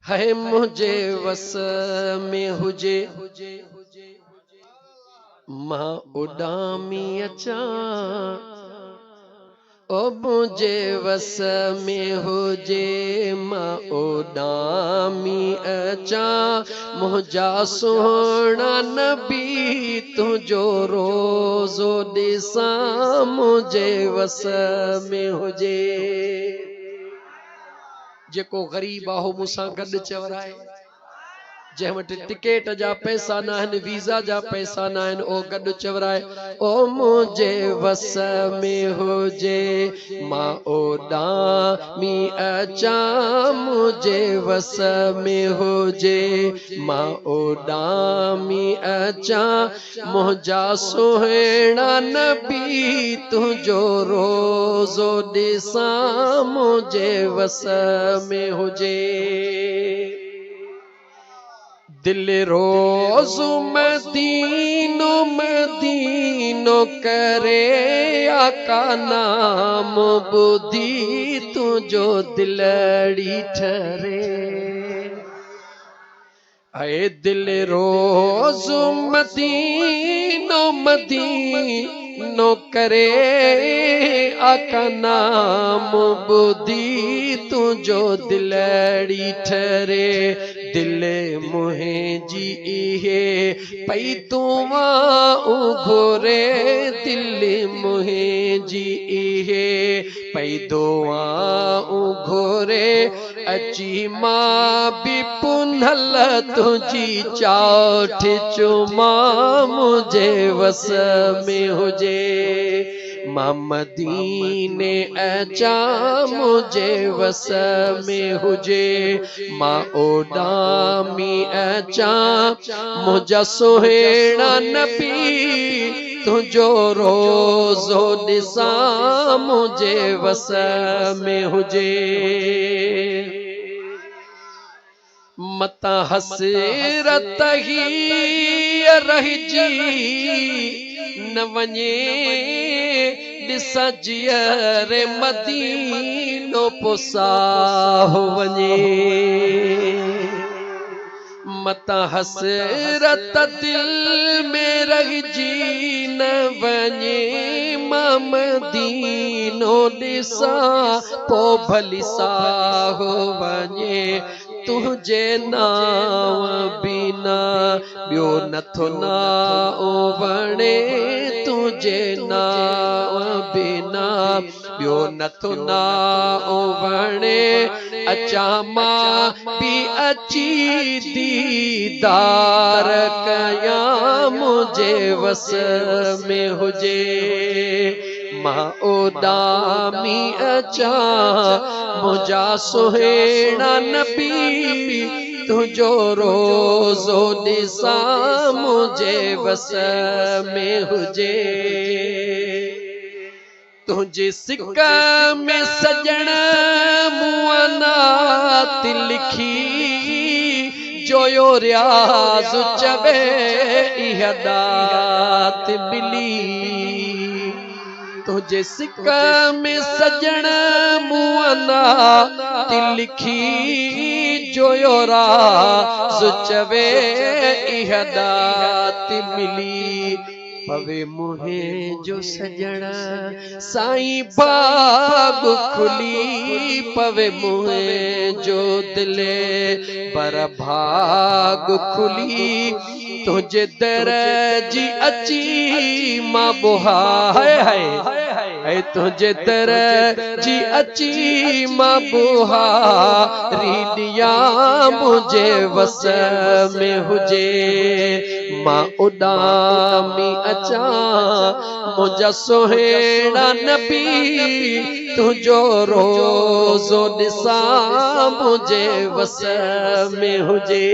है मुझे वस में हुजे मां उडामी अचा ओ मुझे वस में हुजे मां उडामी अचा मुझा सोहना नबी तुझो रोज़ो ॾिसा मुझे वस में हुजे। जेको गरीब आहो मूंसां गॾु चवराए जंहिं वटि टिकेट जा पैसा न आहिनि वीज़ा जा पैसा न आहिनि ओ गॾु चवराए ओ मुझे वस में हुजे मां ओॾामी अचा मुझे वस में हुजे मां ओॾामी अचा मुंहिंजा सुहिणा नबी तुंहिंजो रोज़ो ॾिसां मुझे वस में हुजे। दिल रोज़ मदीनो मदीनो करे आका नाम बुधी तुझो दिलड़ी ठरे। आए दिल रोज़ मदीनो मदीनो करे आका नाम बुधी तुझो दिलड़ी ठरे। दिल मुंहिंजी इहे पई तूं घोरे दिल मुंहिंजी इहे पई दुआऊं घोरे अची मां बि पुनल तुझी चाठ चुमा मुझे वस में हुजे मां मदीने अचा मुझे वस में हुजे मां ओॾामी अचा मुझा सुहिणा नबी तुझो रोज़ो ॾिसां मुझे वस में हुजे। मता हसरत ही रहिजी न वञे ॾिस जीअर मदीनो पुसाह वञे। मता हसरत दिल में रहिजी न वञे मां मदीनो ॾिसां पो भली साह वञे। तुझे नाव बिना ॿियो नथो नाओ वणे तुझे नाव बिना ॿियो नथो नाओ वणे। अचा मां बि अची दीदार कयां मुझे वस में हुजे मां ओॾामी अचा मुझा सुहिणा नबी तुझो रोज़ो ॾिसां मुझे वस में हुजे। तुझे सिक में सजण मूं नात लिखी जोयो रियाज़ चवे इहा दात मिली। तुझे सिक में सजण मूं नात लिखी जोयो राज़ चवे इहा दात मिली। पवे मुंहिंजो सजण साईं बाग खुली पवे मुंहिंजो दिल पर भाग खुली। तुझे दर जी अची मां बुहा है तुझे दर जी अची मां बुहा रीडिया मुझे वस में हुजे मां उडामी अचा मुझा सुहिणा नबी तुझो रोज़ो ॾिसां मुझे वस में हुजे।